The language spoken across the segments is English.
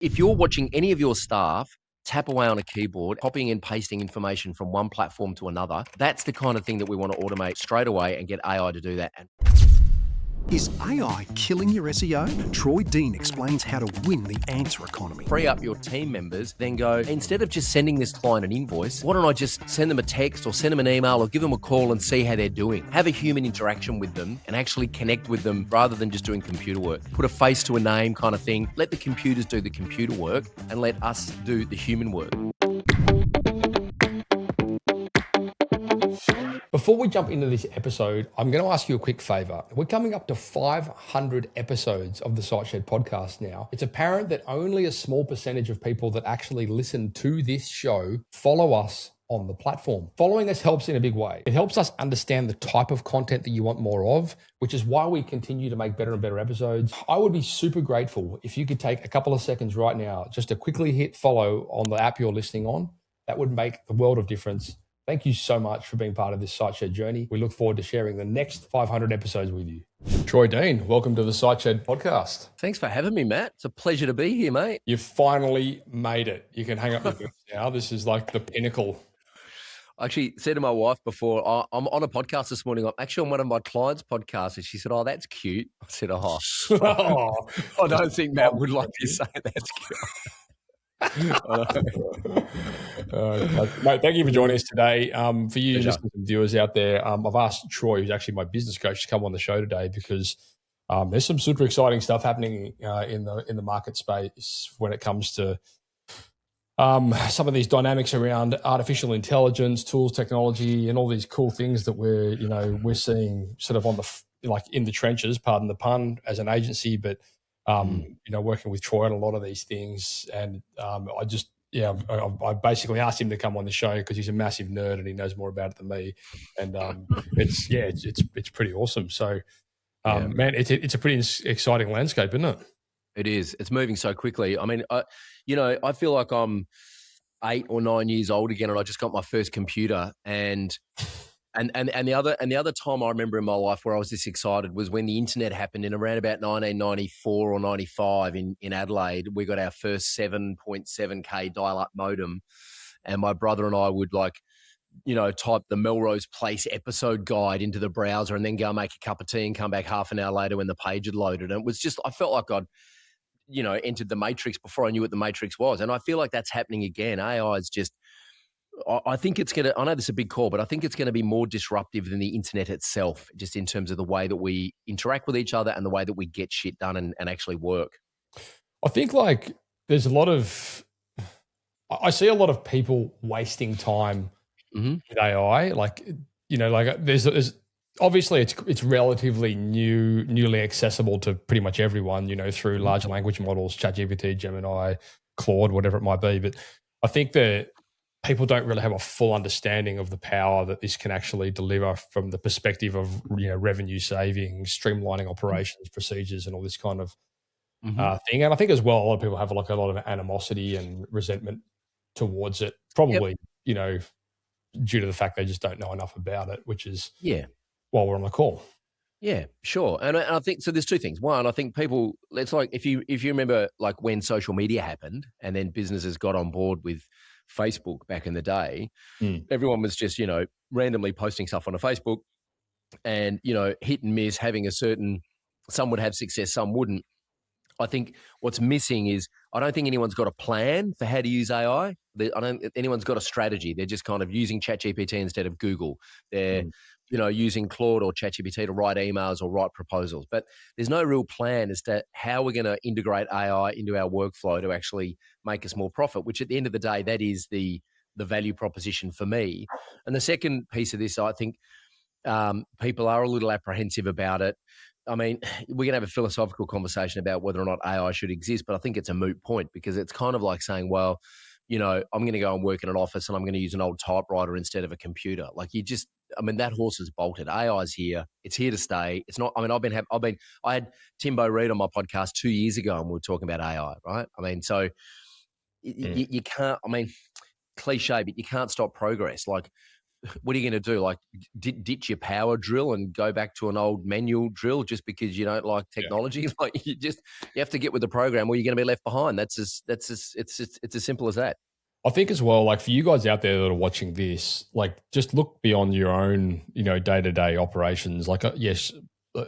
If you're watching any of your staff tap away on a keyboard, copying and pasting information from one platform to another, that's the kind of thing that we want to automate straight away and get AI to do that. Is AI killing your SEO? Troy Dean explains how to win the answer economy. Free up your team members, then go, instead of just sending this client an invoice, why don't I just send them a text or send them an email or give them a call and see how they're doing? Have a human interaction with them and actually connect with them rather than just doing computer work. Put a face to a name kind of thing. Let the computers do the computer work and let us do the human work. Before we jump into this episode, I'm going to ask you a quick favor. We're coming up to 500 episodes of the Site Shed podcast now. It's apparent that only a small percentage of people that actually listen to this show follow us on the platform. Following us helps in a big way. It helps us understand the type of content that you want more of, which is why we continue to make better and better episodes. I would be super grateful if you could take a couple of seconds right now just to quickly hit follow on the app you're listening on. That would make the world of difference. Thank you so much for being part of this Site Shed journey. We look forward to sharing the next 500 episodes with you. Troy Dean, welcome to the Site Shed podcast. Thanks for having me, Matt. It's a pleasure to be here, mate. You finally made it. You can hang up the books now. This is like the pinnacle. I actually said to my wife before, I'm on a podcast this morning. I'm actually on one of my clients' podcasts. And she said, oh, that's cute. I said, oh, I don't think Matt would like you say that's cute. Mate, thank you for joining us today. For you listeners and viewers out there, I've asked Troy, who's actually my business coach, to come on the show today because there's some super exciting stuff happening in the market space when it comes to some of these dynamics around artificial intelligence, tools, technology, and all these cool things that we're seeing sort of on the in the trenches, pardon the pun, as an agency, but working with Troy on a lot of these things. And I basically asked him to come on the show because he's a massive nerd and he knows more about it than me. And it's pretty awesome. So, man, it's a pretty exciting landscape, isn't it? It is. It's moving so quickly. I mean, I feel like I'm 8 or 9 years old again, and I just got my first computer. And the other time I remember in my life where I was this excited was when the internet happened in around about 1994 or 95 in Adelaide. We got our first 7.7K dial-up modem, and my brother and I would type the Melrose Place episode guide into the browser and then go make a cup of tea and come back half an hour later when the page had loaded. And it was just, I felt like I'd entered the Matrix before I knew what the Matrix was. And I feel like that's happening again. AI is just, I think it's going to, I know this is a big call, but I think it's going to be more disruptive than the internet itself, just in terms of the way that we interact with each other and the way that we get shit done and actually work. I think there's I see a lot of people wasting time with AI. There's obviously it's relatively newly accessible to pretty much everyone, through large language models, ChatGPT, Gemini, Claude, whatever it might be. But I think that people don't really have a full understanding of the power that this can actually deliver from the perspective of revenue savings, streamlining operations, procedures, and all this kind of thing. And I think as well, a lot of people have a lot of animosity and resentment towards it, probably due to the fact they just don't know enough about it, which is while we're on the call. Yeah, sure. And I think, so there's two things. One, I think people, it's like, if you remember when social media happened and then businesses got on board with Facebook back in the day, everyone was just, randomly posting stuff on a Facebook and, hit and miss, having some would have success, some wouldn't. I think what's missing is, I don't think anyone's got a plan for how to use AI. I don't think anyone's got a strategy. They're just kind of using ChatGPT instead of Google. They're, using Claude or ChatGPT to write emails or write proposals. But there's no real plan as to how we're going to integrate AI into our workflow to actually make us more profit, which at the end of the day, that is the value proposition for me. And the second piece of this, I think people are a little apprehensive about it. I mean, we're going to have a philosophical conversation about whether or not AI should exist, but I think it's a moot point because it's kind of like saying, well, I'm going to go and work in an office and I'm going to use an old typewriter instead of a computer. That horse is bolted. AI is here. It's here to stay. It's not, I had Timbo Reid on my podcast 2 years ago and we were talking about AI, right? You can't, cliche, but you can't stop progress. what are you going to do? Like ditch your power drill and go back to an old manual drill just because you don't like technology? Yeah. Like you have to get with the program or you're going to be left behind. It's as simple as that. I think as well, like for you guys out there that are watching this, like just look beyond your own, day-to-day operations. Like, yes,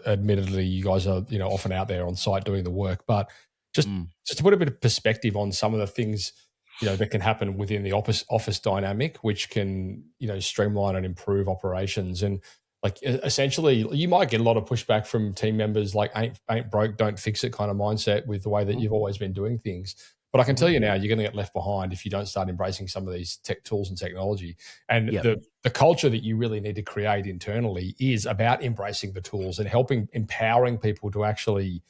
admittedly, you guys are, often out there on site doing the work, but just to put a bit of perspective on some of the things, that can happen within the office dynamic, which can, streamline and improve operations. And like essentially, you might get a lot of pushback from team members, like ain't broke, don't fix it kind of mindset with the way that you've always been doing things. But I can tell you now, you're going to get left behind if you don't start embracing some of these tech tools and technology. And the culture that you really need to create internally is about embracing the tools and empowering people to actually,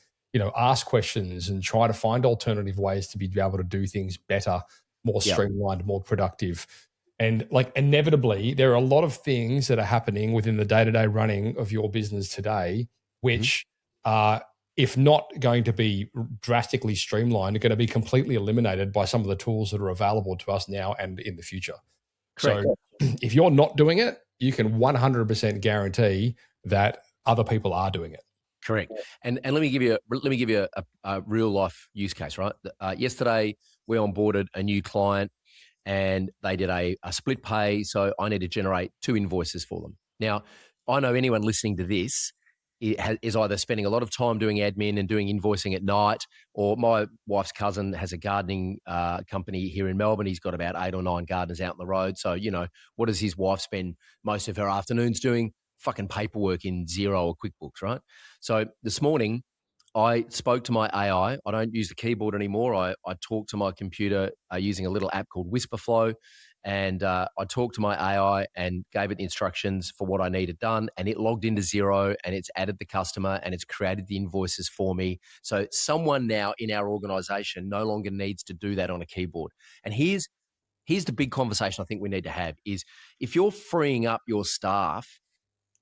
ask questions and try to find alternative ways to be able to do things better, more streamlined, more productive. And like inevitably, there are a lot of things that are happening within the day-to-day running of your business today, which are, if not going to be drastically streamlined, are going to be completely eliminated by some of the tools that are available to us now and in the future. Correct. So if you're not doing it, you can 100% guarantee that other people are doing it. Correct. And let me give you a real life use case, right? Yesterday we onboarded a new client and they did a split pay. So I need to generate 2 invoices for them. Now, I know anyone listening to this is either spending a lot of time doing admin and doing invoicing at night, or my wife's cousin has a gardening company here in Melbourne. He's got about 8 or 9 gardeners out on the road. So, what does his wife spend most of her afternoons doing? Fucking paperwork in Xero or QuickBooks, right? So this morning, I spoke to my AI. I don't use the keyboard anymore. I talk to my computer using a little app called Whisperflow. And I talked to my AI and gave it the instructions for what I needed done. And it logged into Xero and it's added the customer and it's created the invoices for me. So someone now in our organization no longer needs to do that on a keyboard. And here's the big conversation I think we need to have is if you're freeing up your staff,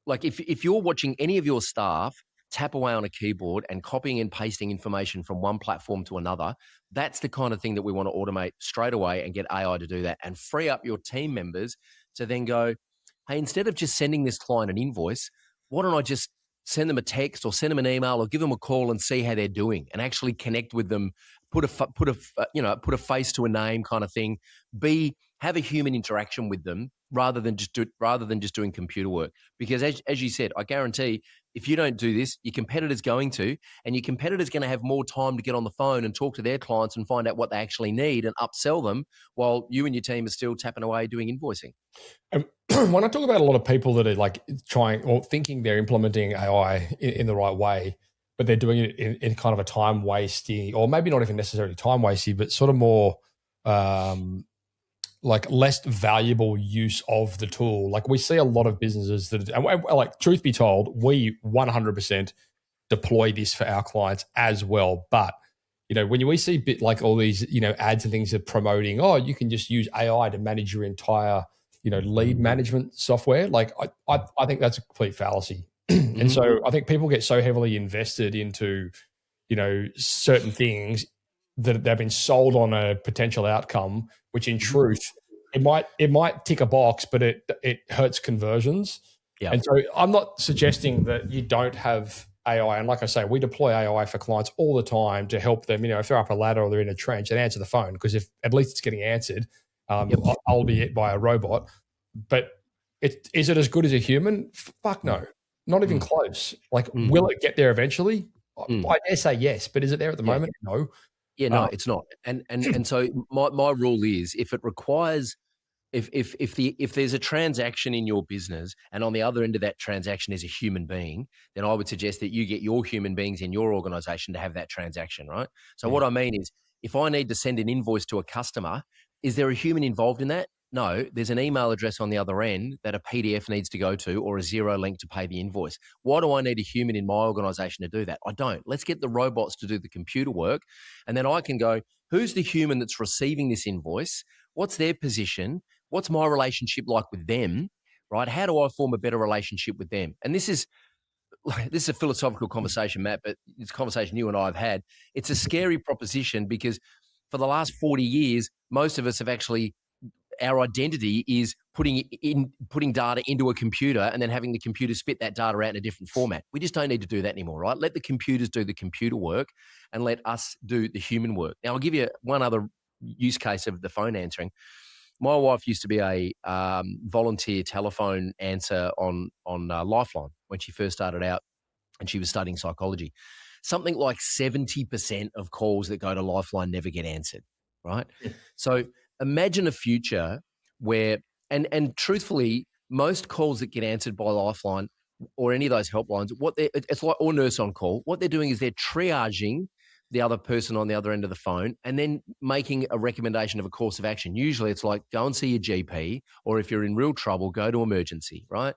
like if you're watching any of your staff tap away on a keyboard and copying and pasting information from one platform to another, that's the kind of thing that we want to automate straight away and get AI to do that and free up your team members to then go, hey, instead of just sending this client an invoice, why don't I just send them a text or send them an email or give them a call and see how they're doing and actually connect with them, put a face to a name kind of thing, have a human interaction with them rather than just doing computer work. Because as you said, I guarantee if you don't do this, your competitor's going to, and your competitor's going to have more time to get on the phone and talk to their clients and find out what they actually need and upsell them while you and your team are still tapping away doing invoicing. When I talk about a lot of people that are like trying or thinking they're implementing AI in the right way, but they're doing it in kind of a time wasting, or maybe not even necessarily time wasting, but sort of more like less valuable use of the tool. Like we see a lot of businesses that, and like truth be told, we 100% deploy this for our clients as well. But when we see bit like all these ads and things that are promoting, oh, you can just use AI to manage your entire lead management software. Like I think that's a complete fallacy. And so I think people get so heavily invested into certain things that they've been sold on a potential outcome, which in truth, it might tick a box, but it hurts conversions. Yeah. And so I'm not suggesting that you don't have AI. And like I say, we deploy AI for clients all the time to help them, if they're up a ladder or they're in a trench, and answer the phone, because if at least it's getting answered, albeit by a robot. But is it as good as a human? Fuck no. Not even close. Like, will it get there eventually? I dare say yes, but is it there at the moment? No. Yeah, no, it's not. And so my rule is if it requires, if there's a transaction in your business and on the other end of that transaction is a human being, then I would suggest that you get your human beings in your organization to have that transaction, right? So what I mean is if I need to send an invoice to a customer, is there a human involved in that? No, there's an email address on the other end that a PDF needs to go to or a Xero link to pay the invoice. Why do I need a human in my organization to do that? I don't. Let's get the robots to do the computer work. And then I can go, who's the human that's receiving this invoice? What's their position? What's my relationship like with them, right? How do I form a better relationship with them? And this is a philosophical conversation, Matt, but it's a conversation you and I have had. It's a scary proposition because for the last 40 years, most of us have actually our identity is putting data into a computer and then having the computer spit that data out in a different format. We just don't need to do that anymore, right? Let the computers do the computer work and let us do the human work. Now, I'll give you one other use case of the phone answering. My wife used to be a volunteer telephone answer on Lifeline when she first started out and she was studying psychology. Something like 70% of calls that go to Lifeline never get answered, right? Yeah. So imagine a future where, and truthfully, most calls that get answered by Lifeline or any of those helplines, it's like, or Nurse on Call, what they're doing is they're triaging the other person on the other end of the phone and then making a recommendation of a course of action. Usually it's like, go and see your GP, or if you're in real trouble, go to emergency, right?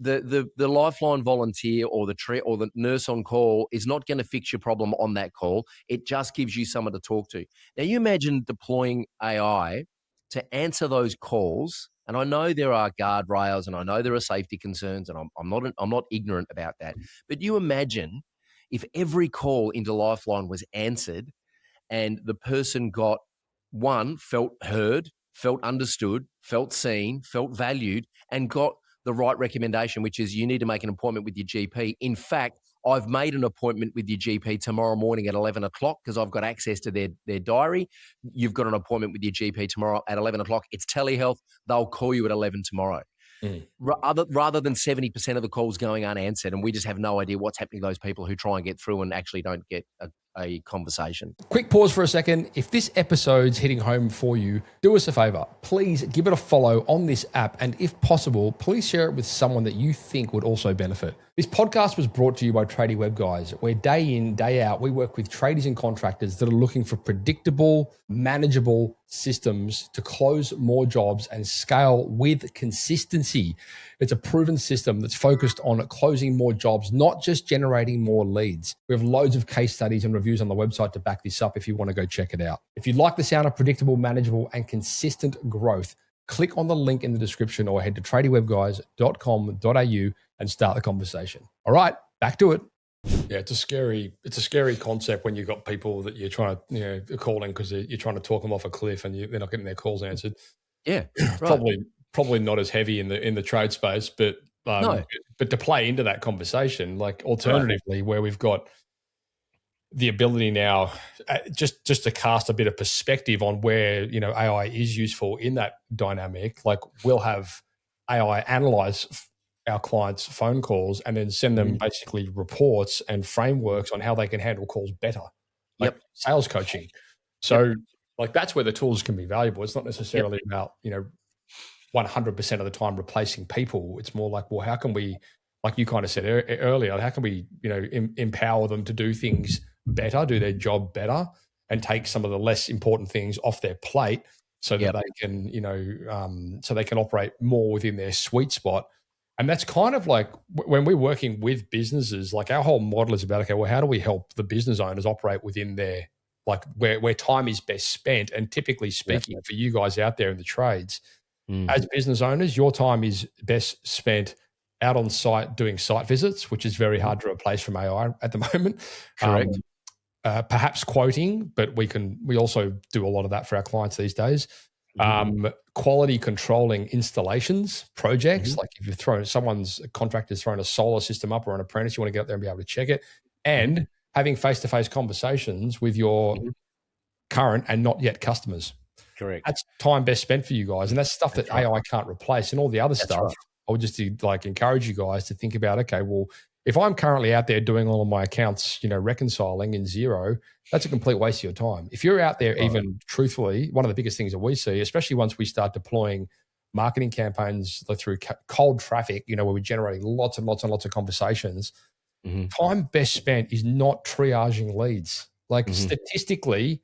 The Lifeline volunteer or the nurse on call is not going to fix your problem on that call. It just gives you someone to talk to. Now, you imagine deploying AI to answer those calls, and I know there are guardrails and I know there are safety concerns, and I'm not ignorant about that. But you imagine if every call into Lifeline was answered and the person felt heard, felt understood, felt seen, felt valued, and got the right recommendation, which is you need to make an appointment with your GP. In fact, I've made an appointment with your GP tomorrow morning at 11 o'clock because I've got access to their diary. You've got an appointment with your GP tomorrow at 11 o'clock. It's telehealth. They'll call you at 11 tomorrow. Rather than 70% of the calls going unanswered, and we just have no idea what's happening to those people who try and get through and actually don't get a conversation. Quick pause for a second. If this episode's hitting home for you, do us a favor. Please give it a follow on this app, and if possible, please share it with someone that you think would also benefit. This podcast was brought to you by tradiewebguys, where day in, day out, we work with tradies and contractors that are looking for predictable, manageable systems to close more jobs and scale with consistency. It's a proven system that's focused on closing more jobs, not just generating more leads. We have loads of case studies and reviews on the website to back this up if you want to go check it out. If you like the sound of predictable, manageable, and growth, click on the link in the description or head to tradiewebguys.com.au and start the conversation. All right, back to it. Yeah, it's a scary concept when you've got people that you're trying to, calling because you're trying to talk them off a cliff and they're not getting their calls answered. Yeah, right. Probably not as heavy in the trade space, but no. But to play into that conversation, like alternatively, where we've got the ability now, just to cast a bit of perspective on where AI is useful in that dynamic. Like we'll have AI analyze our clients' phone calls and then send them basically reports and frameworks on how they can handle calls better, like sales coaching. So like that's where the tools can be valuable. It's not necessarily about 100% of the time replacing people. It's more like, well, how can we, like you kind of said earlier, how can we empower them to do things better, do their job better, and take some of the less important things off their plate so that they can so they can operate more within their sweet spot. And that's kind of like when we're working with businesses, like our whole model is about, okay, well, how do we help the business owners operate within their, like where time is best spent? And typically speaking, for you guys out there in the trades, as business owners, your time is best spent out on site doing site visits, which is very hard to replace from AI at the moment. Correct. Perhaps quoting, but we also do a lot of that for our clients these days. Quality controlling installations, projects, like if you've thrown contractor's thrown a solar system up or an apprentice, you want to get up there and be able to check it, and having face-to-face conversations with your current and not yet customers. Correct. That's time best spent for you guys. And that's stuff that AI can't replace. And all the other stuff, I would just encourage you guys to think about, okay, well, if I'm currently out there doing all of my accounts, reconciling in Xero, that's a complete waste of your time. If you're out there, even truthfully, one of the biggest things that we see, especially once we start deploying marketing campaigns through cold traffic, where we're generating lots and lots and lots of conversations, time best spent is not triaging leads. Like statistically,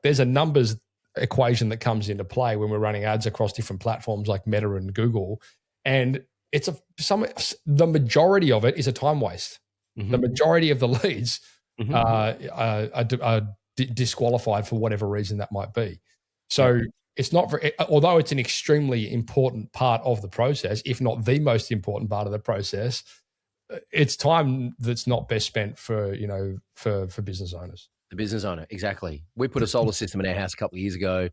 there's a numbers equation that comes into play when we're running ads across different platforms like Meta and Google, and it's the majority of it is a time waste. The majority of the leads are disqualified for whatever reason that might be. So it's not although it's an extremely important part of the process, if not the most important part of the process, it's time that's not best spent for business owners. The business owner, exactly. We put a solar system in our house a couple of years ago.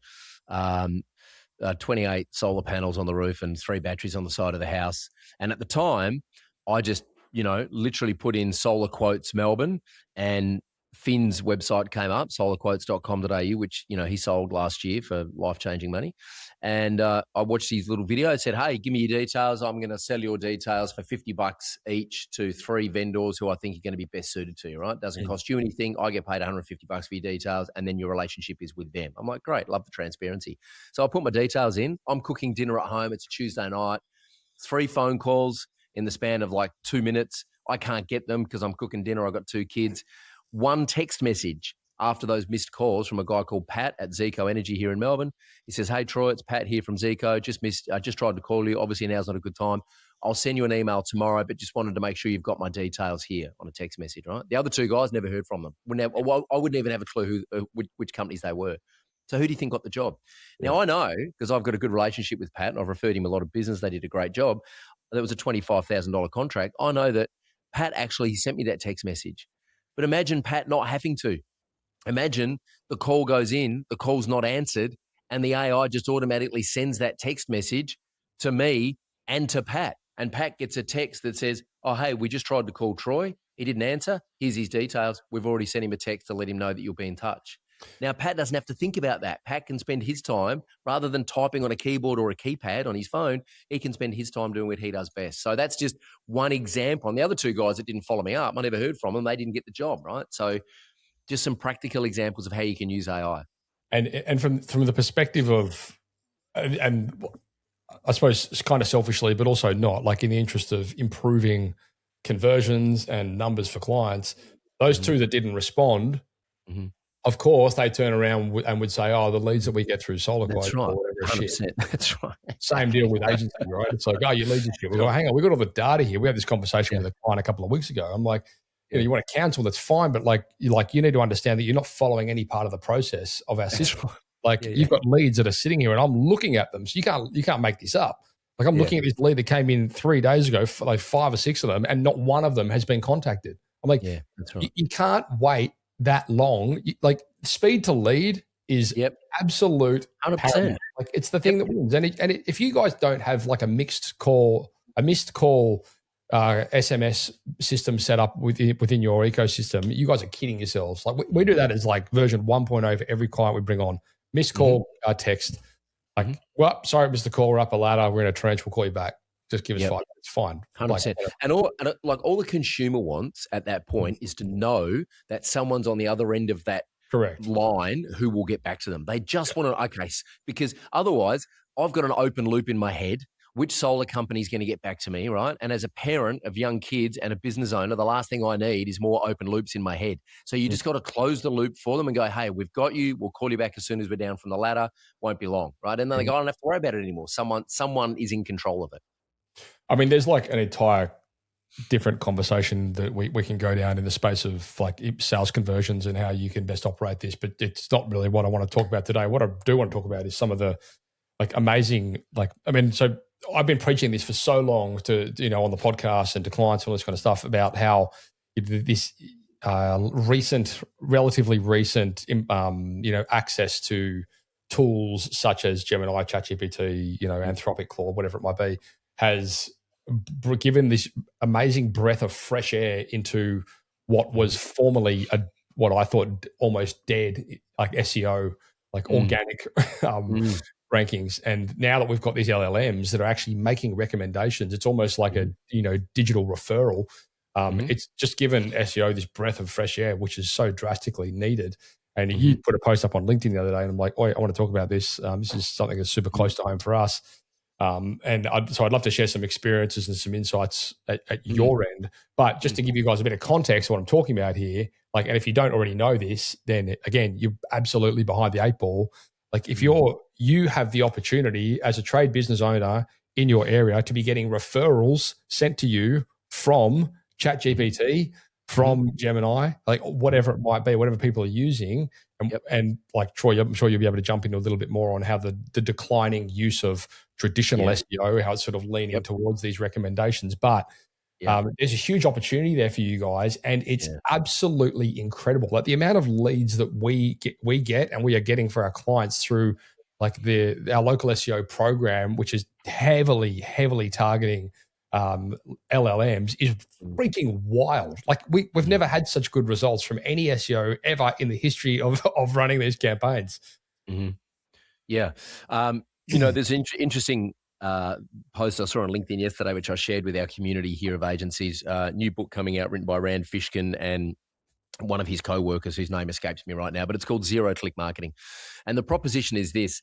28 solar panels on the roof and 3 batteries on the side of the house. And at the time, I just, literally put in solar quotes Melbourne, and Finn's website came up, solarquotes.com.au, which, he sold last year for life-changing money. And I watched his little video, said, hey, give me your details. I'm going to sell your details for $50 each to 3 vendors who I think are going to be best suited to you, right? Doesn't cost you anything. I get paid $150 for your details, and then your relationship is with them. I'm like, great, love the transparency. So I put my details in. I'm cooking dinner at home. It's a Tuesday night. 3 phone calls in the span of like 2 minutes. I can't get them because I'm cooking dinner. I've got 2 kids. 1 text message after those missed calls from a guy called Pat at Zico Energy here in Melbourne. He says, hey, Troy, it's Pat here from Zico. I just tried to call you. Obviously, now's not a good time. I'll send you an email tomorrow, but just wanted to make sure you've got my details here on a text message, right? The other 2 guys, never heard from them. I wouldn't even have a clue which companies they were. So who do you think got the job? Now, I know, because I've got a good relationship with Pat, and I've referred him a lot of business. They did a great job. That was a $25,000 contract. I know that Pat actually sent me that text message. But imagine Pat not having to. Imagine the call goes in, the call's not answered, and the AI just automatically sends that text message to me and to Pat. And Pat gets a text that says, oh, hey, we just tried to call Troy. He didn't answer. Here's his details. We've already sent him a text to let him know that you'll be in touch. Now, Pat doesn't have to think about that. Pat can spend his time, rather than typing on a keyboard or a keypad on his phone, he can spend his time doing what he does best. So that's just one example. And the other 2 guys that didn't follow me up, I never heard from them. They didn't get the job, right? So just some practical examples of how you can use AI. And from the perspective of, and I suppose it's kind of selfishly, but also not, like in the interest of improving conversions and numbers for clients, those 2 that didn't respond, of course, they turn around and would say, oh, the leads that we get through Solar Quote or whatever shit. That's right. Same deal with agency, right? It's like, oh, your leads are shit. We go, hang on, we got all the data here. We had this conversation with a client a couple of weeks ago. I'm like, you want to cancel, that's fine, but you need to understand that you're not following any part of the process of our system. Right. You've got leads that are sitting here, and I'm looking at them, so you can't make this up. Like I'm looking at this lead that came in 3 days ago, like 5 or 6 of them, and not one of them has been contacted. I'm like, that's right. You can't wait that long. Like speed to lead is absolute 100%. paramount. Like it's the thing that wins. And if you guys don't have like a missed call SMS system set up within your ecosystem, you guys are kidding yourselves. Like we do that as like version 1.0 for every client we bring on. Missed call, text. Like, well, sorry, Mr. Call, we're up a ladder. We're in a trench. We'll call you back. Just give us 5 minutes. Fine. 100%. And all the consumer wants at that point is to know that someone's on the other end of that line who will get back to them. They just want to, because otherwise I've got an open loop in my head. Which solar company is going to get back to me, right? And as a parent of young kids and a business owner, the last thing I need is more open loops in my head. So you just got to close the loop for them and go, hey, we've got you. We'll call you back as soon as we're down from the ladder. Won't be long, right? And then they go, I don't have to worry about it anymore. Someone is in control of it. I mean, there's like an entire different conversation that we can go down in the space of like sales conversions and how you can best operate this, but it's not really what I want to talk about today. What I do want to talk about is some of the like amazing, so I've been preaching this for so long to, on the podcast and to clients and all this kind of stuff about how this relatively recent, access to tools such as Gemini, ChatGPT, Anthropic, Claude, whatever it might be, has given this amazing breath of fresh air into what was formerly what I thought almost dead, like SEO, like organic rankings. And now that we've got these LLMs that are actually making recommendations, it's almost like a digital referral. It's just given SEO this breath of fresh air, which is so drastically needed. And you put a post up on LinkedIn the other day, and I'm like, oh, I want to talk about this. This is something that's super close to home for us. So I'd love to share some experiences and some insights at your end. But just to give you guys a bit of context of what I'm talking about here, and if you don't already know this, then again, you're absolutely behind the 8 ball. Like if you have the opportunity as a trade business owner in your area to be getting referrals sent to you from ChatGPT, from Gemini, like whatever it might be, whatever people are using. And like Troy, I'm sure you'll be able to jump into a little bit more on how the declining use of traditional SEO, how it's sort of leaning towards these recommendations. But there's a huge opportunity there for you guys, and it's absolutely incredible. Like the amount of leads that we get and we are getting for our clients through like our local SEO program, which is heavily targeting LLMs, is freaking wild. Like we've never had such good results from any SEO ever in the history of running these campaigns. Mm-hmm. Yeah. There's an interesting post I saw on LinkedIn yesterday, which I shared with our community here of agencies. New book coming out written by Rand Fishkin and one of his co-workers whose name escapes me right now, but it's called Zero Click Marketing. And the proposition is this,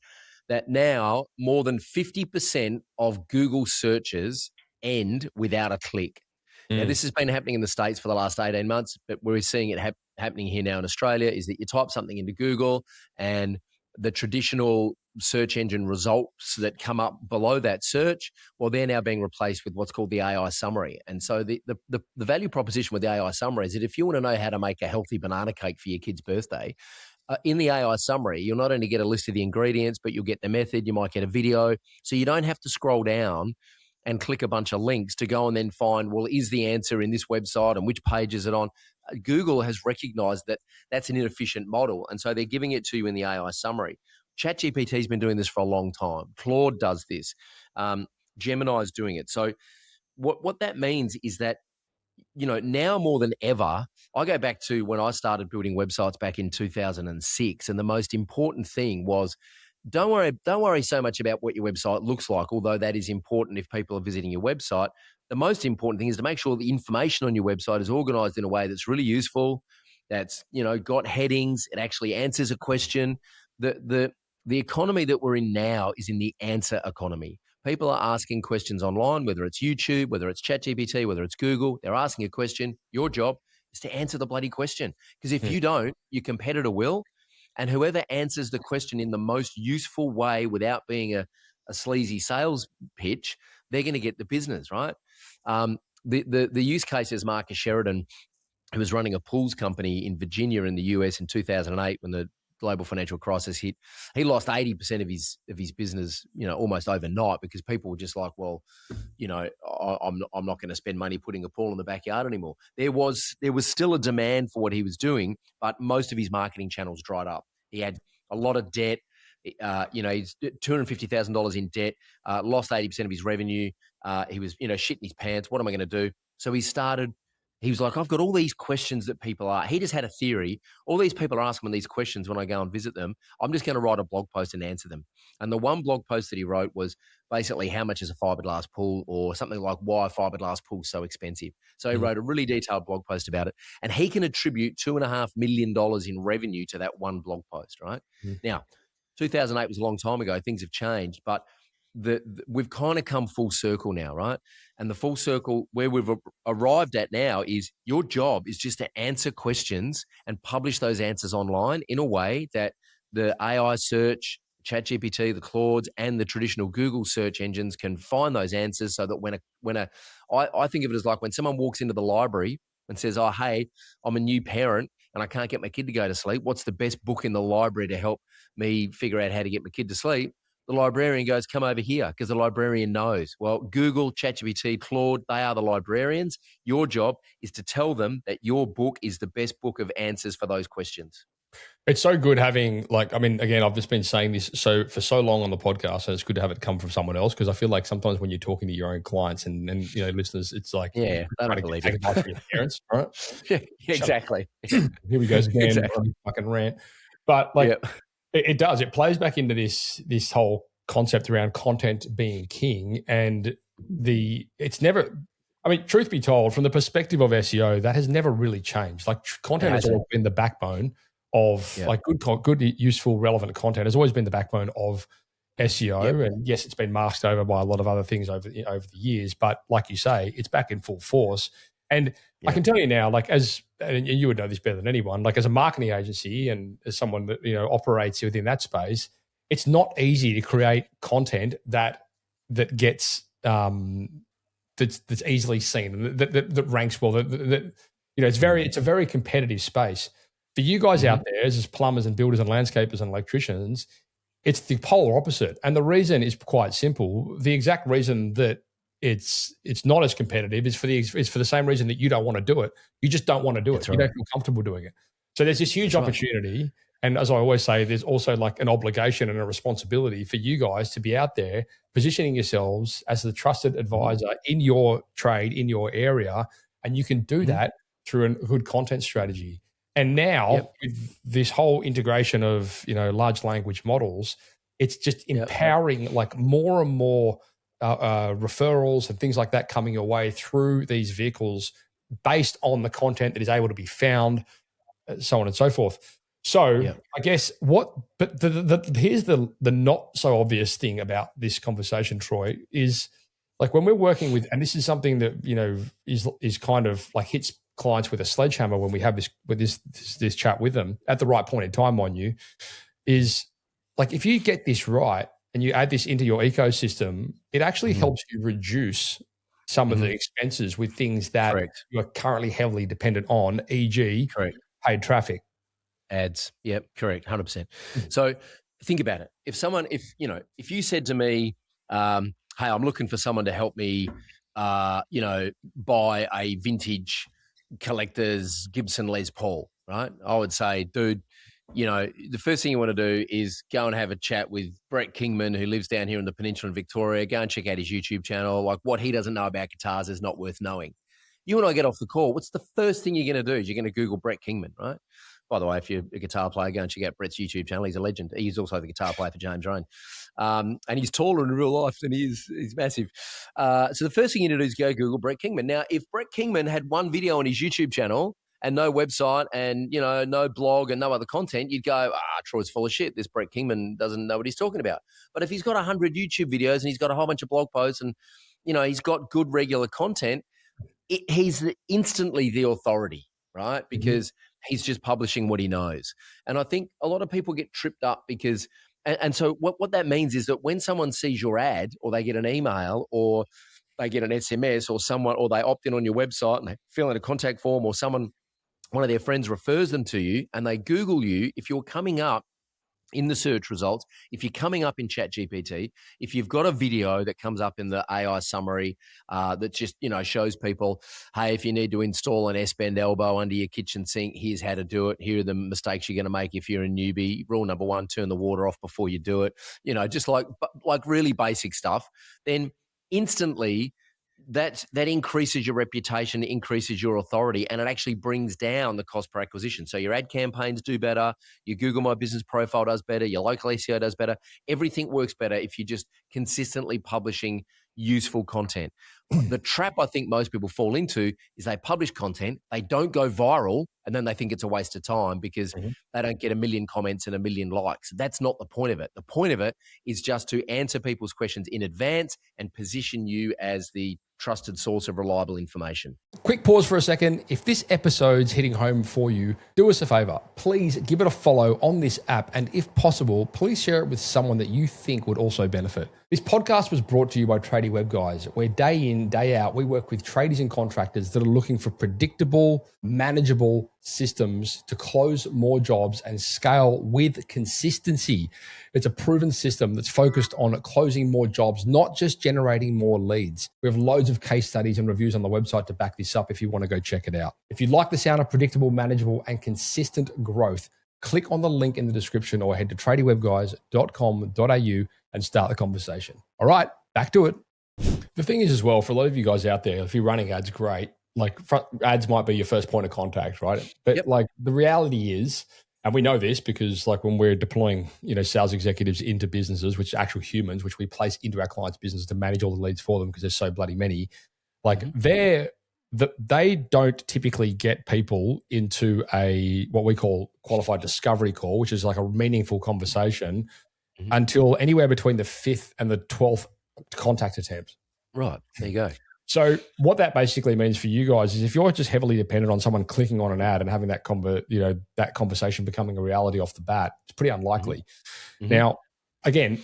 that now more than 50% of Google searches end without a click. Now, this has been happening in the States for the last 18 months, but we're seeing it happening here now in Australia, is that you type something into Google and the traditional search engine results that come up below that search, well, they're now being replaced with what's called the AI summary. And so the value proposition with the AI summary is that if you want to know how to make a healthy banana cake for your kid's birthday, in the AI summary, you'll not only get a list of the ingredients, but you'll get the method, you might get a video. So you don't have to scroll down and click a bunch of links to go and then find, well, is the answer in this website and which page is it on? Google has recognized that that's an inefficient model. And so they're giving it to you in the AI summary. ChatGPT has been doing this for a long time. Claude does this. Gemini is doing it. So what that means is that, now more than ever, I go back to when I started building websites back in 2006. And the most important thing was, don't worry so much about what your website looks like, although that is important if people are visiting your website. The most important thing is to make sure the information on your website is organized in a way that's really useful, that's, got headings, it actually answers a question. The economy that we're in now is in the answer economy. People are asking questions online, whether it's YouTube, whether it's ChatGPT, whether it's Google. They're asking a question. Your job is to answer the bloody question. Because if you don't, your competitor will. And whoever answers the question in the most useful way without being a sleazy sales pitch, they're going to get the business, right? The use case is Marcus Sheridan, who was running a pools company in Virginia in the US in 2008 when the global financial crisis hit. He lost 80% of his business, almost overnight, because people were just like, well, I'm not going to spend money putting a pool in the backyard anymore. There was still a demand for what he was doing, but most of his marketing channels dried up. He had a lot of debt. He's $250,000 in debt, lost 80% of his revenue. He was, shitting his pants. What am I going to do? So he was like, I've got all these questions that people are. He just had a theory. All these people are asking me these questions when I go and visit them. I'm just going to write a blog post and answer them. And the one blog post that he wrote was basically, how much is a fiberglass pool, or something like why a fiberglass pool is so expensive. So he wrote a really detailed blog post about it. And he can attribute $2.5 million in revenue to that one blog post, right? Now, 2008 was a long time ago. Things have changed, but we've kind of come full circle now, right? And the full circle where we've arrived at now is your job is just to answer questions and publish those answers online in a way that the AI search, ChatGPT, the Claudes, and the traditional Google search engines can find those answers, so that I think of it as like when someone walks into the library and says, oh, hey, I'm a new parent and I can't get my kid to go to sleep. What's the best book in the library to help me figure out how to get my kid to sleep? The librarian goes, come over here, because the librarian knows. Well, Google, ChatGPT, Claude, they are the librarians. Your job is to tell them that your book is the best book of answers for those questions. It's so good having, again, I've just been saying this for so long on the podcast, and it's good to have it come from someone else, because I feel like sometimes when you're talking to your own clients and listeners, it's like, yeah, they don't believe it. Advice from your parents, right? Yeah, exactly. Here we go again, exactly. Fucking rant. But it does. It plays back into this whole concept around content being king, and it's never. I mean, truth be told, from the perspective of SEO, that has never really changed. Like, content has always been the backbone of good, useful, relevant content has always been the backbone of SEO. Yep. And yes, it's been masked over by a lot of other things over the years. But like you say, it's back in full force. And I can tell you now, and you would know this better than anyone, as a marketing agency and as someone that operates within that space, it's not easy to create content that gets that's easily seen, that ranks well. It's a very competitive space. For you guys out there, as plumbers and builders and landscapers and electricians, it's the polar opposite. And the reason is quite simple. The exact reason that it's not as competitive is for the same reason that you don't want to do it. You just don't want to do it. You don't feel comfortable doing it. So there's this huge opportunity And as I always say, there's also like an obligation and a responsibility for you guys to be out there positioning yourselves as the trusted advisor in your trade, in your area. And you can do that through a good content strategy. And now with this whole integration of, large language models, it's just empowering like more and more referrals and things like that coming your way through these vehicles based on the content that is able to be found, so on and so forth. So I guess here's the not so obvious thing about this conversation, Troy, is like when we're working with, and this is something that, is kind of like hits clients with a sledgehammer when we have this chat with them at the right point in time, mind you, is like, if you get this right and you add this into your ecosystem, it actually helps you reduce some of the expenses with things that you're currently heavily dependent on, e.g. paid traffic. Ads. Yep. Correct. 100%. So think about it. If you said to me, hey, I'm looking for someone to help me, buy a vintage collector's Gibson Les Paul, right? I would say, dude, the first thing you want to do is go and have a chat with Brett Kingman, who lives down here in the Peninsula in Victoria. Go and check out his YouTube channel. Like, what he doesn't know about guitars is not worth knowing. You and I get off the call. What's the first thing you're going to do? You're going to Google Brett Kingman, right? By the way, if you're a guitar player, go and check out Brett's YouTube channel. He's a legend. He's also the guitar player for James Rohn. And he's taller in real life than he is. He's massive. So the first thing you need to do is go Google Brett Kingman. Now, if Brett Kingman had one video on his YouTube channel and no website and, no blog and no other content, you'd go, Troy's full of shit. This Brett Kingman doesn't know what he's talking about. But if he's got 100 YouTube videos and he's got a whole bunch of blog posts and, he's got good regular content, he's instantly the authority, right? Because he's just publishing what he knows. And I think a lot of people get tripped up because, and so what that means is that when someone sees your ad or they get an email or they get an SMS or they opt in on your website and they fill in a contact form or one of their friends refers them to you and they Google you, if you're coming up in the search results, if you're coming up in ChatGPT, if you've got a video that comes up in the AI summary that just, shows people, hey, if you need to install an S-bend elbow under your kitchen sink, here's how to do it. Here are the mistakes you're going to make if you're a newbie. Rule number 1, turn the water off before you do it. Just like really basic stuff. Then instantly that increases your reputation, increases your authority, and it actually brings down the cost per acquisition. So your ad campaigns do better, your Google My Business profile does better, your local SEO does better. Everything works better if you're just consistently publishing useful content. The trap I think most people fall into is they publish content, they don't go viral, and then they think it's a waste of time because they don't get 1 million comments and 1 million likes. That's not the point of it. The point of it is just to answer people's questions in advance and position you as the trusted source of reliable information. Quick pause for a second. If this episode's hitting home for you, do us a favor. Please give it a follow on this app. And if possible, please share it with someone that you think would also benefit. This podcast was brought to you by tradiewebguys, where day in, day out, we work with tradies and contractors that are looking for predictable, manageable systems to close more jobs and scale with consistency. It's a proven system that's focused on closing more jobs, not just generating more leads. We have loads of case studies and reviews on the website to back this up if you want to go check it out. If you like the sound of predictable, manageable, and growth, click on the link in the description or head to tradiewebguys.com.au and start the conversation. All right, back to it. The thing is as well, for a lot of you guys out there, if you're running ads, great. Like ads might be your first point of contact, right? But like the reality is, and we know this because like when we're deploying, sales executives into businesses, which are actual humans, which we place into our clients' business to manage all the leads for them because there's so bloody many, like they don't typically get people into what we call qualified discovery call, which is like a meaningful conversation until anywhere between the 5th and the 12th contact attempt. Right. There you go. So what that basically means for you guys is if you're just heavily dependent on someone clicking on an ad and having that conversation becoming a reality off the bat, it's pretty unlikely. Now, again,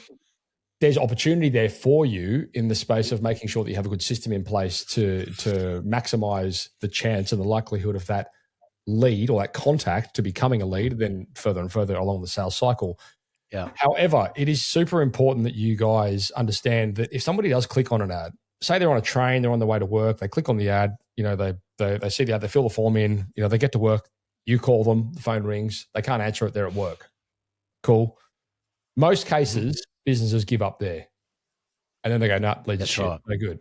there's opportunity there for you in the space of making sure that you have a good system in place to maximize the chance and the likelihood of that lead or that contact to becoming a lead, then further and further along the sales cycle. Yeah. However, it is super important that you guys understand that if somebody does click on an ad, say they're on a train, they're on their way to work, they click on the ad, they see the ad, they fill the form in, they get to work, You call them, the phone rings, they can't answer it, they're at work. Cool. Most cases, businesses give up there. And then they go, nah, leads shit. Right. No good.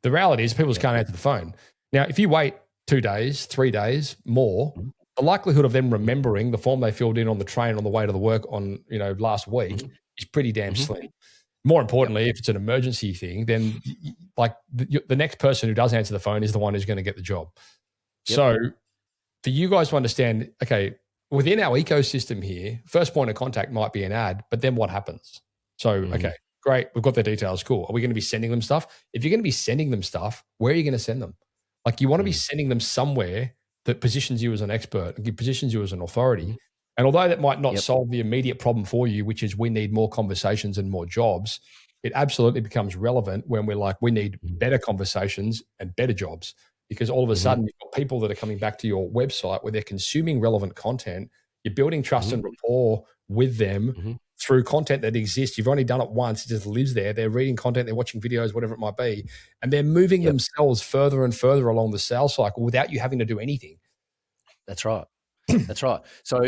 The reality is people just can't answer the phone. Now, if you wait 2 days, 3 days, more, the likelihood of them remembering the form they filled in on the train on the way to the work on, last week is pretty damn slim. More importantly, if it's an emergency thing, then like the next person who does answer the phone is the one who's going to get the job. So for you guys to understand, okay, within our ecosystem here, first point of contact might be an ad, but then what happens? So, okay, great. We've got their details. Cool. Are we going to be sending them stuff? If you're going to be sending them stuff, where are you going to send them? Like you want to be sending them somewhere that positions you as an expert and positions you as an authority. And although that might not solve the immediate problem for you, which is we need more conversations and more jobs, it absolutely becomes relevant when we're like, we need better conversations and better jobs, because all of a sudden you've got people that are coming back to your website where they're consuming relevant content. You're building trust and rapport with them through content that exists. You've only done it once. It just lives there. They're reading content, they're watching videos, whatever it might be, and they're moving themselves further and further along the sales cycle without you having to do anything. That's right. That's right. So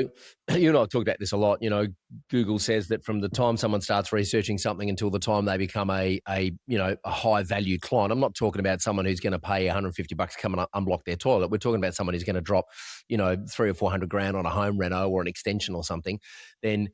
you and I talk about this a lot. Google says that from the time someone starts researching something until the time they become a high value client. I'm not talking about someone who's going to pay $150 to come and unblock their toilet. We're talking about someone who's going to drop, 300 or 400 grand on a home reno or an extension or something. Then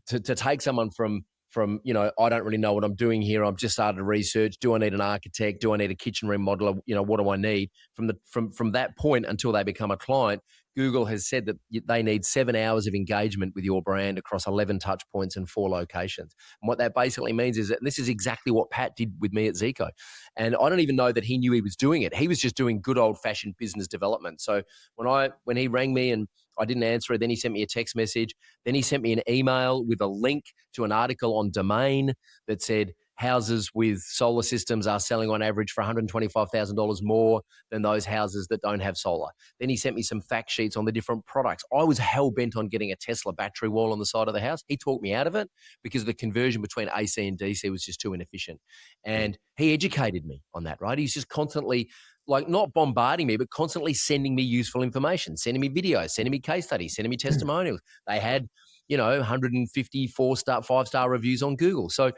to take someone from I don't really know what I'm doing here. I've just started to research. Do I need an architect? Do I need a kitchen remodeler? What do I need? From that point until they become a client, Google has said that they need 7 hours of engagement with your brand across 11 touch points and 4 locations. And what that basically means is that this is exactly what Pat did with me at Zico. And I don't even know that he knew he was doing it. He was just doing good old fashioned business development. So when he rang me and I didn't answer it, then he sent me a text message. Then he sent me an email with a link to an article on Domain that said houses with solar systems are selling on average for $125,000 more than those houses that don't have solar. Then he sent me some fact sheets on the different products. I was hell-bent on getting a Tesla battery wall on the side of the house. He talked me out of it because the conversion between AC and DC was just too inefficient. And he educated me on that, right? He's just constantly not bombarding me, but constantly sending me useful information, sending me videos, sending me case studies, sending me testimonials. They had, 150 5-star reviews on Google. So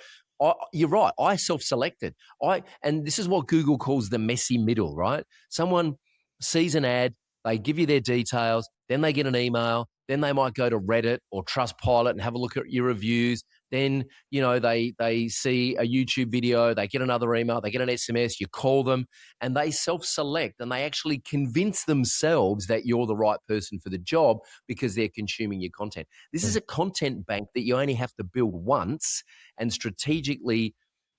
you're right. I self-selected. And this is what Google calls the messy middle, right? Someone sees an ad, they give you their details, then they get an email, then they might go to Reddit or Trustpilot and have a look at your reviews. Then, they see a YouTube video, they get another email, they get an SMS, you call them, and they self-select and they actually convince themselves that you're the right person for the job because they're consuming your content. This is a content bank that you only have to build once and strategically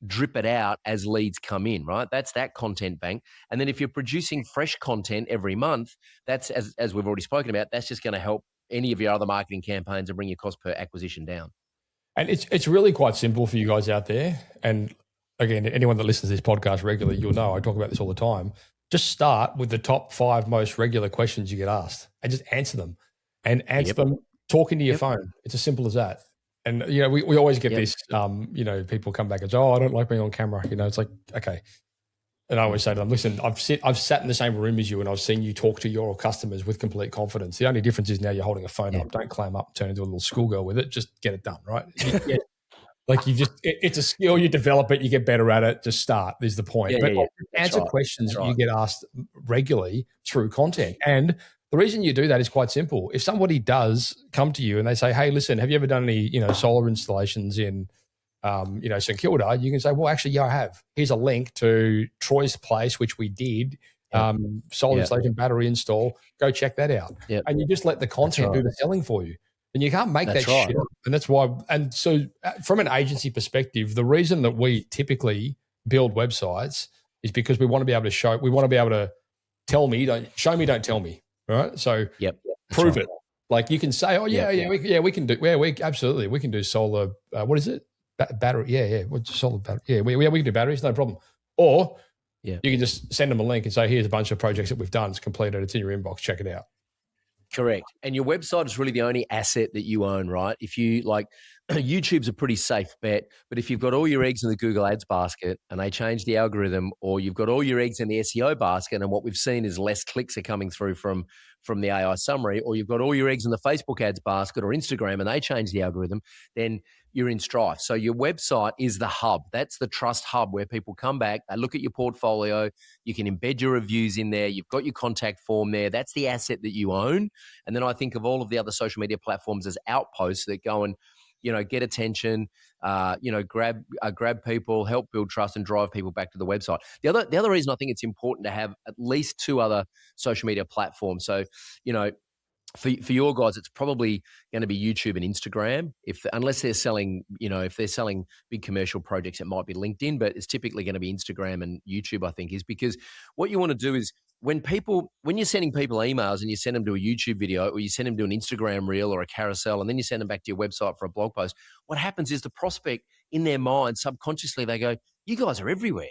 drip it out as leads come in, right? That's that content bank. And then if you're producing fresh content every month, that's, as we've already spoken about, that's just going to help any of your other marketing campaigns and bring your cost per acquisition down. And it's really quite simple for you guys out there. And again, anyone that listens to this podcast regularly, you'll know I talk about this all the time. Just start with the top 5 most regular questions you get asked and just answer them and answer them talking to your phone. It's as simple as that. And, we always get this, people come back and say, I don't like being on camera. It's like, okay. And I always say to them, listen, I've sat in the same room as you and I've seen you talk to your customers with complete confidence. The only difference is now you're holding a phone up. Don't clam up, turn into a little schoolgirl with it. Just get it done, right? It's a skill, you develop it, you get better at it, just start is the point. Answer questions you get asked regularly through content. And the reason you do that is quite simple. If somebody does come to you and they say, hey, listen, have you ever done any, solar installations in St Kilda, you can say, well, actually, I have. Here's a link to Troy's place, which we did, solar installation, battery install. Go check that out. And you just let the content do the selling for you. And you can't make that shit up. And that's why, and so from an agency perspective, the reason that we typically build websites is because we want to be able to tell me, show me, don't tell me. Right. So prove it. Like you can say, we can do, absolutely. We can do solar. What is it? Battery, what's solar battery? We can do batteries, no problem. Or you can just send them a link and say, here's a bunch of projects that we've done. It's completed. It's in your inbox. Check it out. Correct. And your website is really the only asset that you own, right? If you YouTube's a pretty safe bet, but if you've got all your eggs in the Google Ads basket and they change the algorithm, or you've got all your eggs in the SEO basket and what we've seen is less clicks are coming through from the AI summary, or you've got all your eggs in the Facebook ads basket or Instagram and they change the algorithm, then you're in strife. So your website is the hub. That's the trust hub where people come back, they look at your portfolio, you can embed your reviews in there, you've got your contact form there. That's the asset that you own. And then I think of all of the other social media platforms as outposts that go and get attention, grab people, help build trust, and drive people back to the website. The other reason I think it's important to have at least 2 other social media platforms. So, for your guys, it's probably going to be YouTube and Instagram. Unless they're selling, if they're selling big commercial projects, it might be LinkedIn, but it's typically going to be Instagram and YouTube, I think, is because what you want to do is when you're sending people emails and you send them to a YouTube video or you send them to an Instagram reel or a carousel, and then you send them back to your website for a blog post, what happens is the prospect in their mind, subconsciously, they go, you guys are everywhere.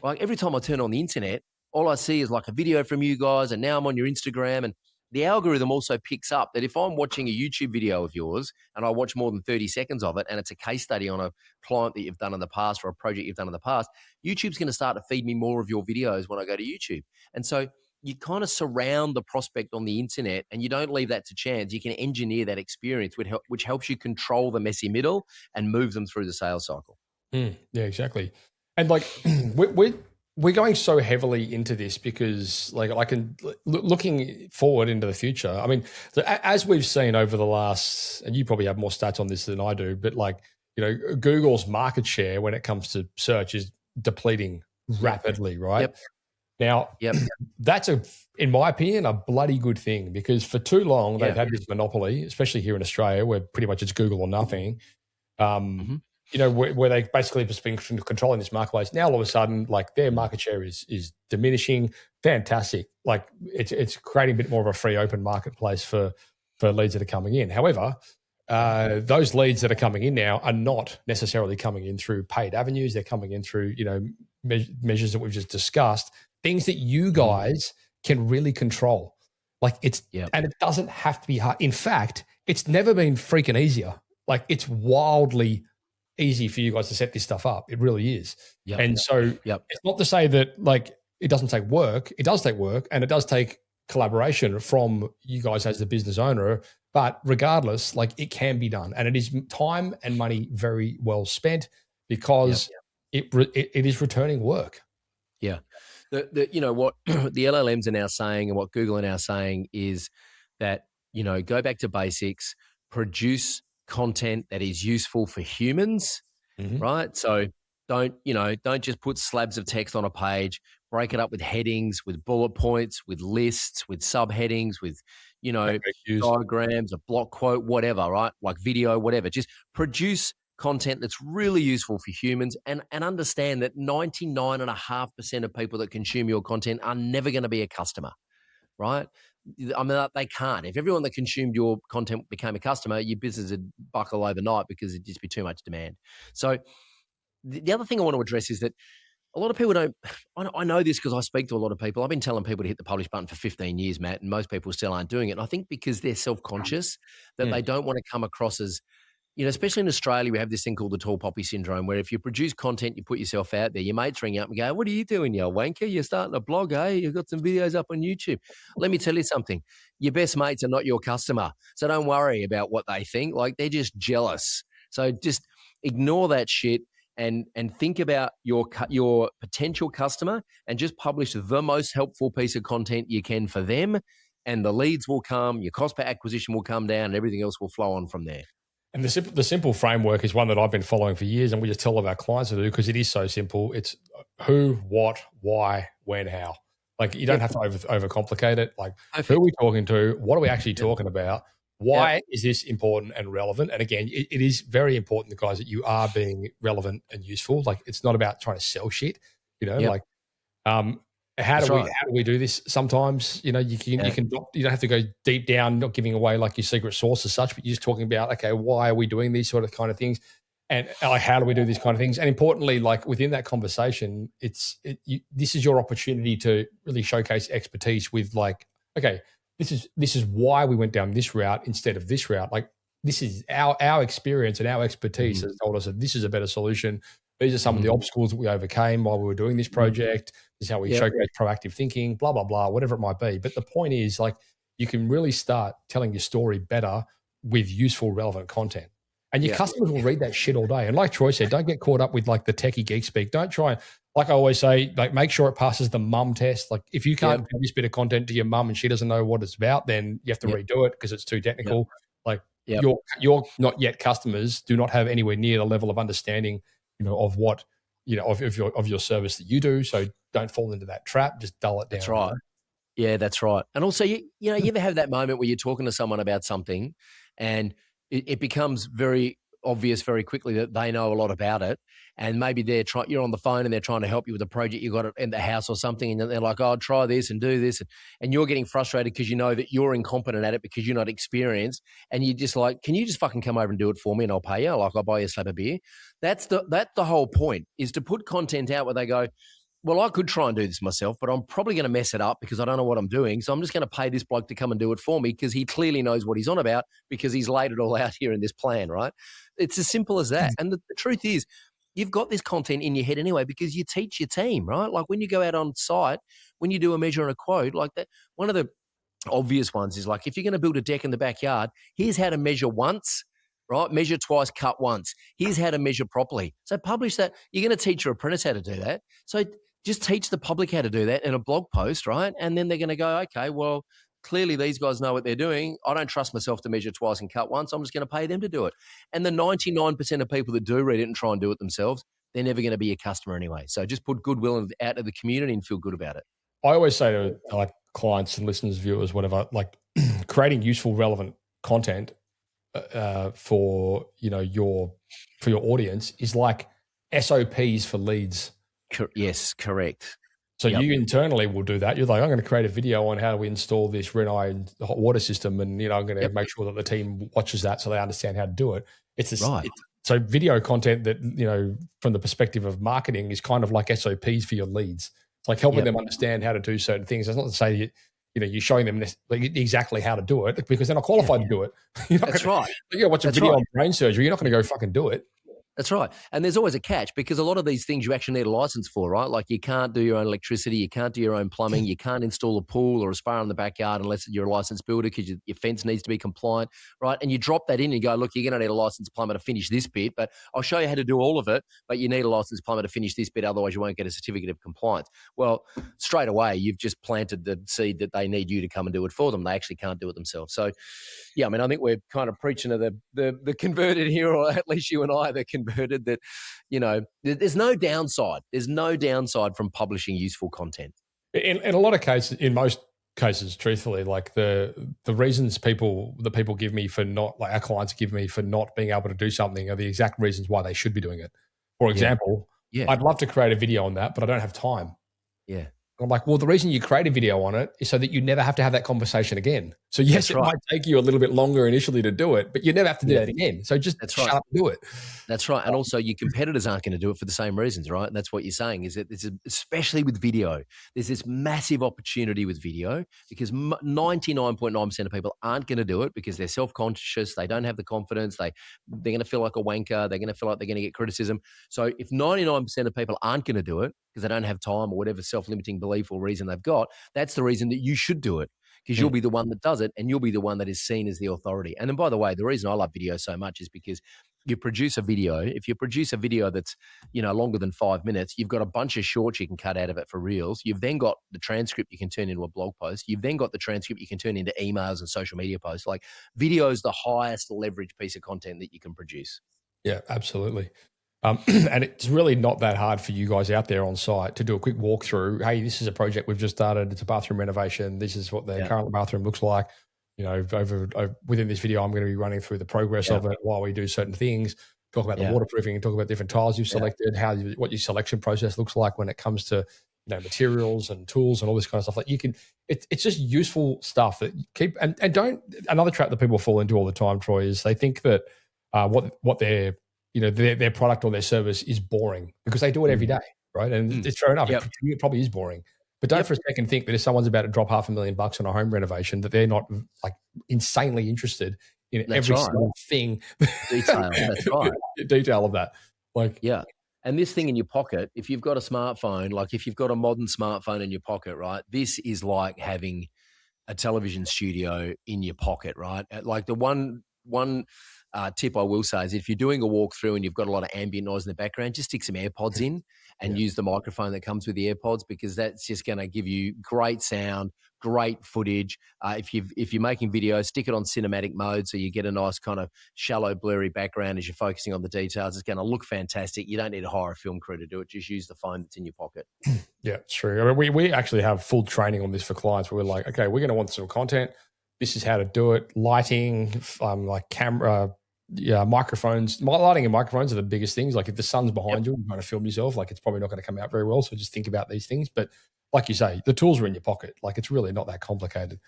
Like every time I turn on the internet, all I see is like a video from you guys, and now I'm on your Instagram. And the algorithm also picks up that if I'm watching a YouTube video of yours and I watch more than 30 seconds of it and it's a case study on a client that you've done in the past or a project you've done in the past, YouTube's going to start to feed me more of your videos when I go to YouTube. And so you kind of surround the prospect on the internet and you don't leave that to chance. You can engineer that experience, which helps you control the messy middle and move them through the sales cycle. Yeah, exactly. And like we're going so heavily into this because like I can looking forward into the future. I mean, as we've seen over the last, and you probably have more stats on this than I do, but like, Google's market share when it comes to search is depleting rapidly, right? Yep. Now, that's in my opinion, a bloody good thing because for too long they've had this monopoly, especially here in Australia, where pretty much it's Google or nothing. Where they basically just been controlling this marketplace. Now all of a sudden, like their market share is diminishing. Fantastic. Like it's creating a bit more of a free open marketplace for leads that are coming in. However, those leads that are coming in now are not necessarily coming in through paid avenues. They're coming in through, measures that we've just discussed, things that you guys can really control. Like and it doesn't have to be hard. In fact, it's never been freaking easier. Like it's wildly easy for you guys to set this stuff up. It really is. It's not to say that like it doesn't take work. It does take work and it does take collaboration from you guys as the business owner, but regardless, like it can be done and it is time and money very well spent because it is returning work. Yeah. What the LLMs are now saying and what Google are now saying is that, go back to basics, produce content that is useful for humans, right? So don't just put slabs of text on a page, break it up with headings, with bullet points, with lists, with subheadings, with, diagrams, a block quote, whatever, right? Like video, whatever. Just produce content that's really useful for humans and understand that 99.5% of people that consume your content are never going to be a customer, right? I mean, they can't. If everyone that consumed your content became a customer, your business would buckle overnight because it'd just be too much demand. So the other thing I want to address is that a lot of people don't, I know this because I speak to a lot of people. I've been telling people to hit the publish button for 15 years, Matt, and most people still aren't doing it. And I think because they're self-conscious that they don't want to come across as, especially in Australia, we have this thing called the tall poppy syndrome, where if you produce content, you put yourself out there, your mates ring you up and go, what are you doing, you wanker? You're starting a blog, eh? You've got some videos up on YouTube. Let me tell you something. Your best mates are not your customer. So don't worry about what they think. Like they're just jealous. So just ignore that shit and think about your potential customer and just publish the most helpful piece of content you can for them. And the leads will come, your cost per acquisition will come down and everything else will flow on from there. And the simple framework is one that I've been following for years, and we just tell all of our clients to do because it is so simple. It's who, what, why, when, how. Like you don't have to overcomplicate it. Like who are we talking to? What are we actually talking about? Why is this important and relevant? And again, it is very important, guys, that you are being relevant and useful. Like it's not about trying to sell shit. How do we do this? Sometimes, you don't have to go deep down, not giving away like your secret sauce as such, but you're just talking about, okay, why are we doing these sort of kind of things? And like, how do we do these kind of things? And importantly, like within that conversation, this is your opportunity to really showcase expertise with like, okay, this is why we went down this route instead of this route. Like this is our experience and our expertise has told us that this is a better solution. These are some of the obstacles that we overcame while we were doing this project. This is how we showcase proactive thinking, blah, blah, blah, whatever it might be. But the point is, like, you can really start telling your story better with useful, relevant content. And your customers will read that shit all day. And like Troy said, don't get caught up with like the techie geek speak. Don't try, like I always say, like make sure it passes the mum test. Like if you can't give this bit of content to your mum and she doesn't know what it's about, then you have to redo it because it's too technical. Like your not yet customers do not have anywhere near the level of understanding, of what, of your service that you do. So don't fall into that trap. Just dull it down. That's right. Yeah, that's right. And also, you ever have that moment where you're talking to someone about something and it becomes very obvious very quickly that they know a lot about it, and maybe you're on the phone and they're trying to help you with a project you got in the house or something, and they're like, "Oh, try this and do this," and you're getting frustrated because you know that you're incompetent at it because you're not experienced, and you're just like, "Can you just fucking come over and do it for me and I'll pay you? Like I'll buy you a slab of beer." That's the whole point, is to put content out where they go, well, I could try and do this myself, but I'm probably going to mess it up because I don't know what I'm doing. So I'm just going to pay this bloke to come and do it for me because he clearly knows what he's on about because he's laid it all out here in this plan, right? It's as simple as that. And the truth is, you've got this content in your head anyway because you teach your team, right? Like when you go out on site, when you do a measure and a quote, like that, one of the obvious ones is like, if you're going to build a deck in the backyard, here's how to measure once, right? Measure twice, cut once. Here's how to measure properly. So publish that. You're going to teach your apprentice how to do that. So just teach the public how to do that in a blog post, right? And then they're going to go, okay, well, clearly these guys know what they're doing. I don't trust myself to measure twice and cut once. I'm just going to pay them to do it. And the 99% of people that do read it and try and do it themselves, they're never going to be a customer anyway. So just put goodwill out to the community and feel good about it. I always say to like clients and listeners, viewers, whatever, like creating useful, relevant content for your audience is like SOPs for leads. Yes, correct. So you internally will do that. You're like, I'm going to create a video on how we install this Renai hot water system, and I'm going to make sure that the team watches that so they understand how to do it. So video content that from the perspective of marketing is kind of like SOPs for your leads. It's like helping them understand how to do certain things. It's not to say you're showing them exactly how to do it because they're not qualified to do it. That's right. You watch a video on brain surgery. You're not going to go fucking do it. That's right. And there's always a catch because a lot of these things you actually need a license for, right? Like you can't do your own electricity, you can't do your own plumbing, you can't install a pool or a spa in the backyard unless you're a licensed builder because your fence needs to be compliant, right? And you drop that in and you go, look, you're going to need a licensed plumber to finish this bit, but I'll show you how to do all of it, but you need a licensed plumber to finish this bit, otherwise you won't get a certificate of compliance. Well, straight away, you've just planted the seed that they need you to come and do it for them. They actually can't do it themselves. So, yeah, I mean, I think we're kind of preaching to the converted here, or at least you and I are the converted, that there's no downside. There's no downside from publishing useful content. In a lot of cases, in most cases, truthfully, like the reasons people give me for not, like our clients give me for not being able to do something are the exact reasons why they should be doing it. For example, I'd love to create a video on that, but I don't have time. Yeah. I'm like, well, the reason you create a video on it is so that you never have to have that conversation again. So yes, it might take you a little bit longer initially to do it, but you never have to do that again. So just shut up and do it. That's right. And also your competitors aren't going to do it for the same reasons, right? And that's what you're saying, is that this is, especially with video, there's this massive opportunity with video because 99.9% of people aren't going to do it because they're self-conscious. They don't have the confidence. They're going to feel like a wanker. They're going to feel like they're going to get criticism. So if 99% of people aren't going to do it because they don't have time or whatever self-limiting belief or reason they've got, that's the reason that you should do it, because you'll be the one that does it and you'll be the one that is seen as the authority. And then, by the way, the reason I love video so much is because you produce a video. If you produce a video that's, longer than 5 minutes, you've got a bunch of shorts you can cut out of it for reels. You've then got the transcript you can turn into a blog post. You've then got the transcript you can turn into emails and social media posts. Like, video is the highest leverage piece of content that you can produce. Yeah, absolutely. And it's really not that hard for you guys out there on site to do a quick walkthrough. Hey, this is a project we've just started. It's a bathroom renovation. This is what the current bathroom looks like. Within this video, I'm going to be running through the progress of it while we do certain things, talk about the waterproofing and talk about different tiles you've selected, what your selection process looks like when it comes to materials and tools and all this kind of stuff. Like it's just useful stuff that keep, and don't, another trap that people fall into all the time, Troy, is they think that what their product or their service is boring because they do it every day, right? And it's fair enough. It probably is boring. But don't for a second think that if someone's about to drop $500,000 on a home renovation, that they're not like insanely interested in every single thing. Detail. That's right. Detail of that. Like, yeah. And this thing in your pocket, if you've got a smartphone, like if you've got a modern smartphone in your pocket, right, this is like having a television studio in your pocket, right? Like the one tip I will say is if you're doing a walkthrough and you've got a lot of ambient noise in the background, just stick some AirPods in and use the microphone that comes with the AirPods, because that's just going to give you great sound, great footage. If you're making videos, stick it on cinematic mode so you get a nice kind of shallow, blurry background as you're focusing on the details. It's going to look fantastic. You don't need a hire film crew to do it. Just use the phone that's in your pocket. Yeah, it's true. I mean, we actually have full training on this for clients where we're like, okay, we're going to want some content. This is how to do it. Lighting, like camera, microphones. Lighting and microphones are the biggest things. Like if the sun's behind you and you're trying to film yourself, like it's probably not going to come out very well. So just think about these things. But like you say, the tools are in your pocket. Like it's really not that complicated.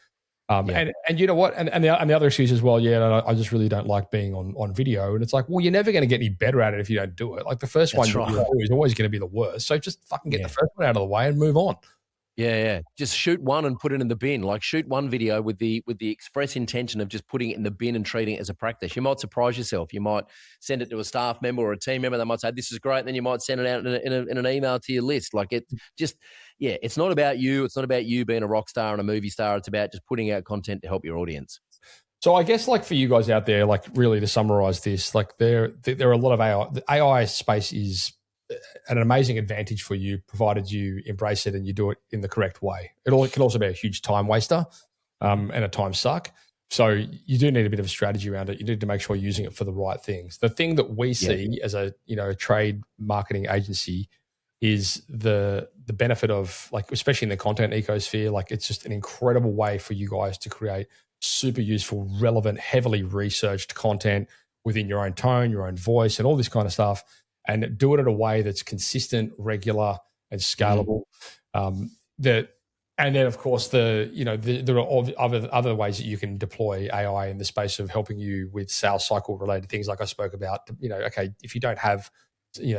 And you know what? And the other excuse as well, I just really don't like being on video. And it's like, well, you're never going to get any better at it if you don't do it. Like the first one is always going to be the worst. So just fucking get the first one out of the way and move on. Yeah. Just shoot one and put it in the bin. Like shoot one video with the express intention of just putting it in the bin and treating it as a practice. You might surprise yourself. You might send it to a staff member or a team member. They might say, this is great. And then you might send it out in an email to your list. Like it just, it's not about you. It's not about you being a rock star and a movie star. It's about just putting out content to help your audience. So I guess like for you guys out there, like really to summarize this, like there are a lot of AI. The AI space is an amazing advantage for you, provided you embrace it and you do it in the correct way. It can also be a huge time waster and a time suck. So you do need a bit of a strategy around it. You need to make sure you're using it for the right things. The thing that we see as a trade marketing agency is the benefit of, like, especially in the content ecosphere, like it's just an incredible way for you guys to create super useful, relevant, heavily researched content within your own tone, your own voice, and all this kind of stuff. And do it in a way that's consistent, regular, and scalable. And then, of course, there are other ways that you can deploy AI in the space of helping you with sales cycle related things, like I spoke about. Okay, if you don't have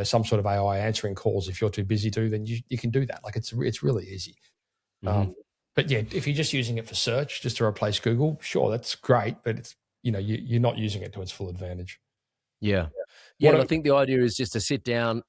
some sort of AI answering calls, if you're too busy to, then you can do that. Like it's really easy. But yeah, if you're just using it for search, just to replace Google, sure, that's great. But it's you're not using it to its full advantage. Yeah. And I think the idea is just to sit down,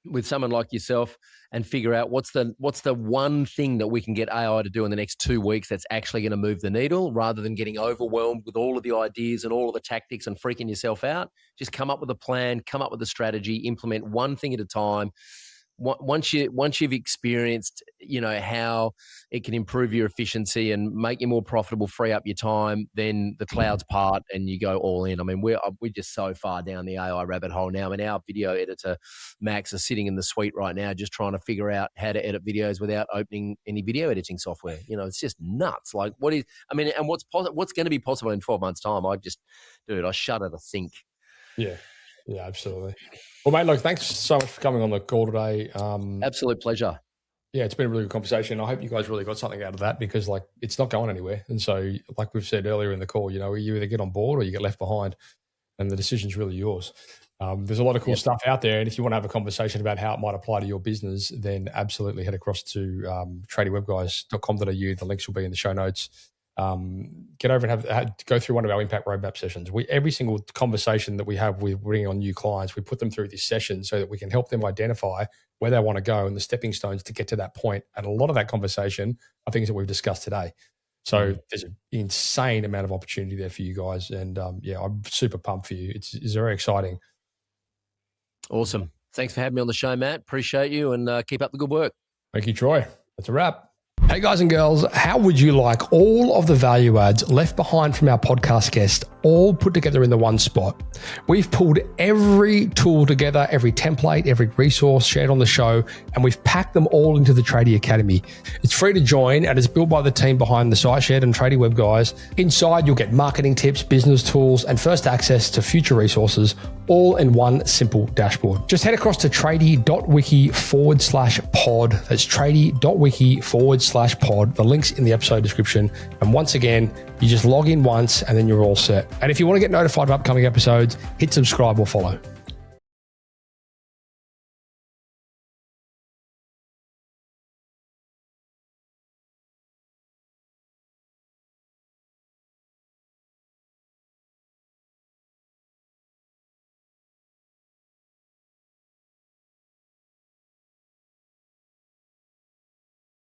with someone like yourself and figure out what's the one thing that we can get AI to do in the next 2 weeks that's actually going to move the needle, rather than getting overwhelmed with all of the ideas and all of the tactics and freaking yourself out. Just come up with a plan, come up with a strategy, implement one thing at a time. Once you've experienced, how it can improve your efficiency and make you more profitable, free up your time, then the clouds part and you go all in. I mean, we're just so far down the AI rabbit hole now. I mean, our video editor, Max, is sitting in the suite right now just trying to figure out how to edit videos without opening any video editing software. It's just nuts. Like what's going to be possible in 12 months' time? I shudder to think. Yeah, absolutely. Well, mate, look, thanks so much for coming on the call today. Absolute pleasure. Yeah, it's been a really good conversation. I hope you guys really got something out of that, because like it's not going anywhere. And so, like we've said earlier in the call, you either get on board or you get left behind, and the decision's really yours. There's a lot of cool stuff out there. And if you want to have a conversation about how it might apply to your business, then absolutely head across to tradiewebguys.com.au. The links will be in the show notes. Get over and go through one of our impact roadmap sessions. Every single conversation that we have with bringing on new clients, we put them through this session so that we can help them identify where they want to go and the stepping stones to get to that point. And a lot of that conversation are things that we've discussed today. So there's an insane amount of opportunity there for you guys. And I'm super pumped for you. It's very exciting. Awesome. Thanks for having me on the show, Matt. Appreciate you, and keep up the good work. Thank you, Troy. That's a wrap. Hey guys and girls, how would you like all of the value adds left behind from our podcast guest all put together in the one spot? We've pulled every tool together, every template, every resource shared on the show, and we've packed them all into the Tradie Academy. It's free to join, and it's built by the team behind the site shed and Tradie Web Guys. Inside, you'll get marketing tips, business tools, and first access to future resources, all in one simple dashboard. Just head across to tradie.wiki/pod. That's tradie.wiki/pod. The link's in the episode description. And once again, you just log in once and then you're all set. And if you want to get notified of upcoming episodes, hit subscribe or follow.